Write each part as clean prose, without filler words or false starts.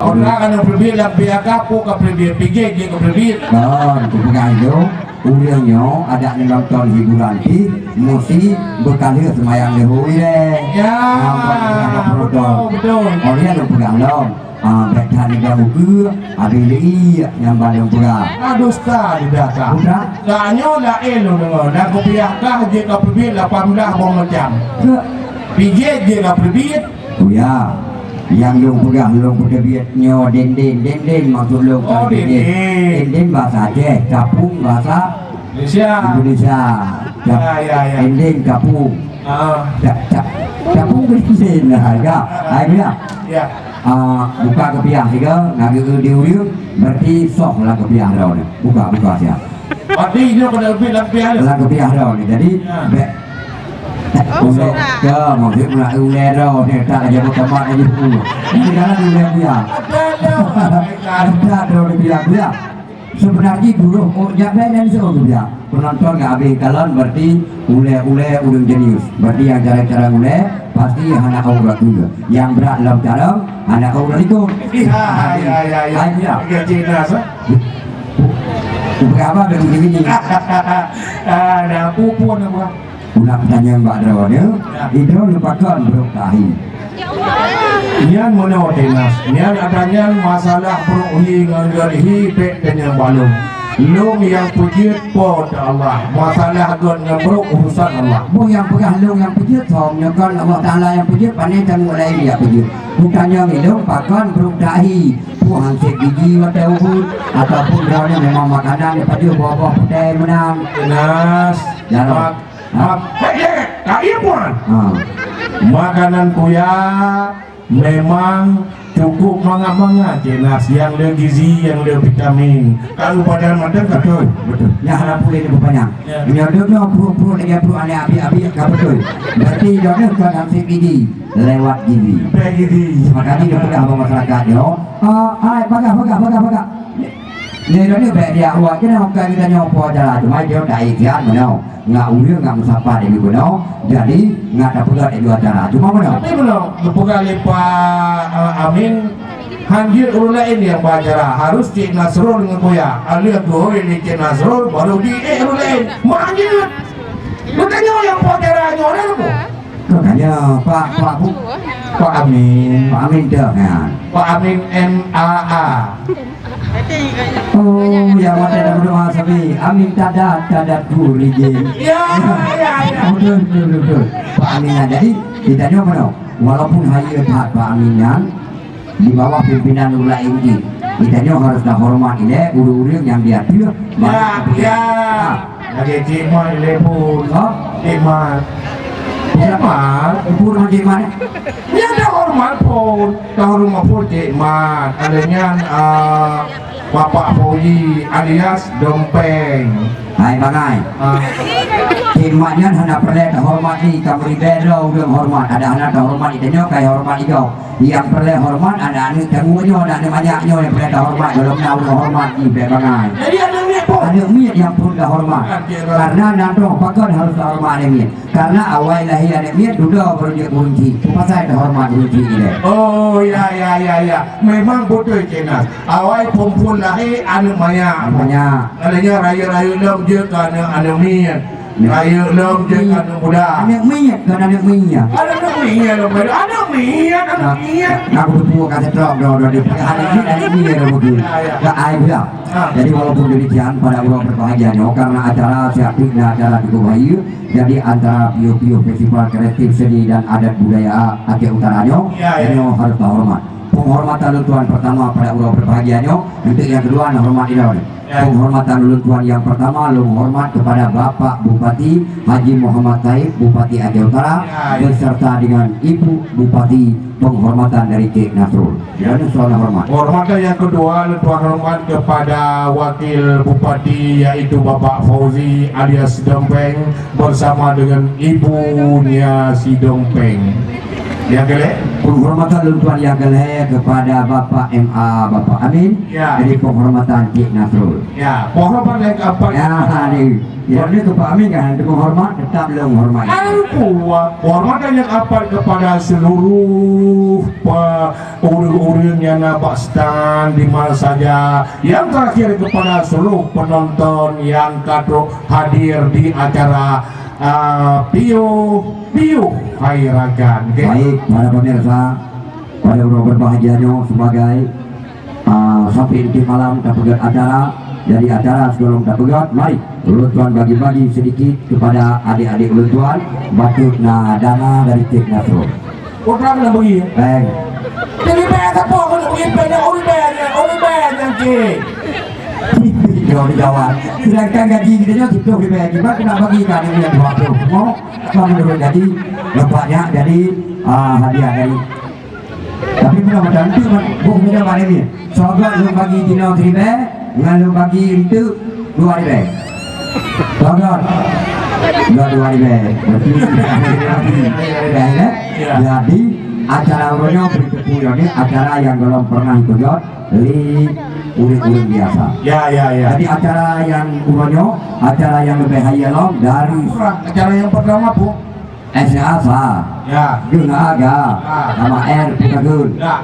Orang kan berbeda biar kapu ke berbeda pigi ke berbeda. Don, kupengayo, ulianyo ada nonton hiburan di musik berkali semayang lehui deh. Ya, betul. Orang yang pegang dong. Berkan yang buku, abili yang balang pegang. Aduh, star di belakang. Udah. Kanyo lah elo dengar. Nak biarkah je ke berbeda 18 macam. Pigi je ke berbeda. Tu ya. Yang long pegang long pedebiatnya den maksud long den bahasa Aceh, capung bahasa Indonesia. Ya. Den capung. Capung den harga. Ya. Buka kepiah juga, ngagi dia berarti sok lah kepiah dah ni. Buka siap. Padi dia kena lebih lah kepiah dah ni. Jadi Ule ke maksud nak ule dah ni tak aja berteman aja dulu. Ini kan ule dia. Ada dah dia. Sebenarnya dulu jaga dan seorang dia. Penonton enggak habis kalon berarti ule urang jenius. Berarti yang cara-cara ule pasti anak aurat juga. Yang berat dalam cara anak aurat itu. Ya. Ya jelas. Berapa dengan begini? Ada pupun apa? Ulang tanya Mbak Drawanya, Idro lupakan beruktahi. Nian mana tenas? Nian adanya masalah beruhi ngarihi pek dengan balung. Long yang pujit pod Allah. Masalah gon ngebruk urusan Allah. Bu yang pegang long yang pujit, somnya kan Allah Taala yang pujit, pandai jangan mulai dia pujit. Bukannya ngilung pakan beruktahi. Bu hansip gigi watau pun ataupun dia memang makanan daripada buah-buah putih menang. Tenas. Jangan. Tak iya puan. Makanan kuya memang cukup mangga jelas yang ada gizi, yang ada vitamin. Kalau pada macam betul. Yang harap boleh lebih banyak. Ini ada perut lagi perut aneh abi tak betul. Berarti dia kan hansip gigi lewat gizi. Gizi. Makanya dia pegang masyarakat dia. Pakai. Ni baik dia awak kena bukan kita nyopo aja cuma dia tak ikhtiar mana enggak udah enggak musafah di kono jadi enggak dapat di acara cuma mana tapi belum bukan Pak Amin hanjir lain yang bacara harus Cik Nasrul dengan Koya alia tuh ini Cik Nasrul baru di lain manjir lu tanya yang bacaranya orang apa makanya Pak Amin dah kan Pak Amin MAA. Oh, yang ada berdoa sabi. Amin tadat guri je. Ya. Betul. Pak Amin jadi kita ni apa? Walaupun hanya Pak Aminan di bawah pimpinan lain ini, kita ni harus dah hormat ini urus yang dia tu. Ya. Lagi cima lepun. Cima. Siapa? Ibu macam mana? Ya dah hormat pun. Dah hormat pun cima. Adanya Bapak Foyi alias Dompeng. Hai bagai. Timaknya hendak perlu hormati kamu bero dengan hormat. Ada anak hormat itu kayak hormat itu. Yang perlu hormat ada anak tengoknya ada banyaknya yang perlu hormat belum tahu hormat di bagai. Jadi ada miat pun. Ada miat yang perlu hormat. Karena nanti pakai harus hormat ada miat. Karena awal lahir ada miat sudah berjaya kunci. Pasal ada hormat kunci ini. Oh ya. Memang betul jelas. Awal perempuan lahir anu banyak. Adanya raya-raya lom je kan anu miat. Raya lom je kan muda. Anak miat kan anak miat. Anak miat. Aku bertemu kata terang dah di anak miat dah begitu. Tak ai pula. Jadi walaupun demikian pada orang berbahagianya karena acara siapin acara cukup bahagia. Jadi antara Pio Festival Kreatif Seni dan Adat Budaya Aceh Utaranya, ini harus hormat. Penghormatan luntuan pertama pada orang berbahagianya. Untuk yang kedua hormat ini. Penghormatan luntuan yang pertama hormat kepada Bapak Bupati Haji Muhammad Taib Bupati Aceh Utara beserta dengan Ibu Bupati penghormatan dari Cik Nasrul. Dan soal hormat. Hormatan yang kedua luntuan hormat kepada Wakil Bupati yaitu Bapak Fauzi alias Dompeng bersama dengan ibunya si Dompeng. Yang kedua penghormatan luntuan yang geleh kepada Bapak MA Bapak Amin. Ya. Jadi penghormatan Cik Nasrul. Ya, penghormatan yang apa? Ya, nih. Ya, ini ke Pak Amin kan, untuk menghormat tetap belum menghormati. Penghormatan yang apa kepada seluruh urun-urun yang nampak stand di mana saja. Yang terakhir kepada seluruh penonton yang kadro hadir di acara Piu Hairagan. Baik, para pemirsa, pada orang berbahagianya sebagai sampai inti malam dapat acara. Dari acara sebelum dapat, mari ulun bagi-bagi sedikit kepada adik-adik ulun tuan batuk dana dari Cik Nasrul. Putra nak bagi. Baik. Jadi bayar apa kau nak bagi banyak orang bayar yang Cik. Jauh dijawab. Sedangkan gaji kita kita dibayar gimana kena bagi kan ini yang 20. Mau kalau menurut gaji lepasnya jadi hadiah dari. Tapi mudah-mudahan itu bukan mana ni. Sobat lu bagi dino tribe, ngalu bagi itu 2 ribu. Sobat. 2 ribu. Jadi acara uronya berikut ini acara yang belum pernah ikut li uring-uring biasa. Ya. Jadi acara yang uronya, acara yang lebih hayalom dari Acara yang pertama bu. SASA. Ya. Guna aga, nama R Putagun. Ya.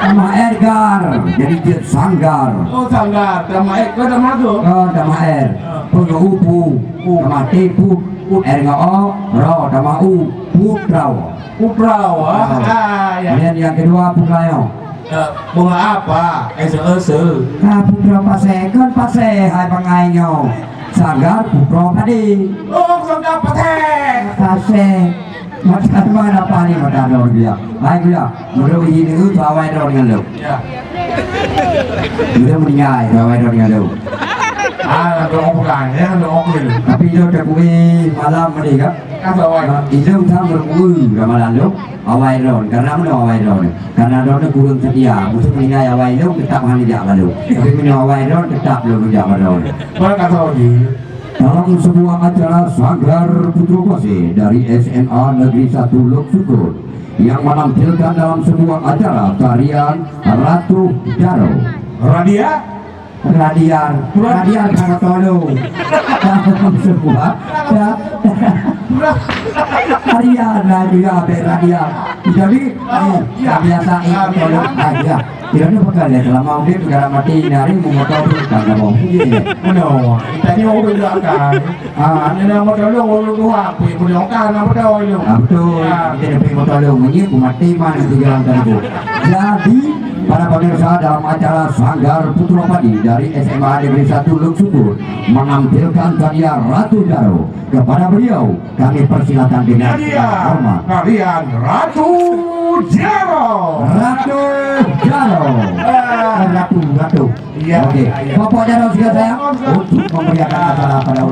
Nama R Gar, jadi dia sanggar. Oh sanggar, nama kau nama tu. Nama R, punya upu, nama T pu, R nggak O, ro, nama U, putrau. Putrau, ya. Kemudian yang kedua putrayo. Bunga apa? Ese. Putrau pase, kan pase, hai pangainya. Sanggar putrau tadi. Oh sanggar pateh. Pase. Macam mana apa ni macam orang dia? Baik dia, mudah ini tu awal orang yang lu. Ya. Mudah meninggal awal orang yang lu. Ada orang bukan, ya ada orang ni. Tapi dia tak boleh malam ni kan? Kata orang. Itu sama bermula ramalan lu awal orang. Karena mana awal orang? Karena orang kurang setia. Musuh meninggal awal lu tetap hanya jak lalu. Tapi meninggal awal orang tetap lu jak lalu. Mana kata orang? Dalam sebuah acara Sanggar Putra Kose dari SMA Negeri 1 Lok Syukur yang menampilkan dalam sebuah acara tarian Ratu Jaro. Radian karena tolong dalam sebuah tarian radian. Jadi biasa itu tolong aja. Tidak ada bekal ya selama udah negara mati nari memotor itu karena mau begini. No, itanya orang belakang. Ini nama tolong orang tua, punya orang nama tolong. Betul, kita dapat motor lu menyiap mati mana di jalan tadi. Jadi para pemirsa dalam acara Sanggar Putra Padi dari SMA Negeri 1 Lok Syukur menampilkan tarian Ratu Jaro. Kepada beliau kami persilakan dengan hormat. Kalian Ratu Jaro. Ratu Jaro. Ratu. Iya. Oke. Bapak Jaro juga sayang untuk memeriahkan acara pada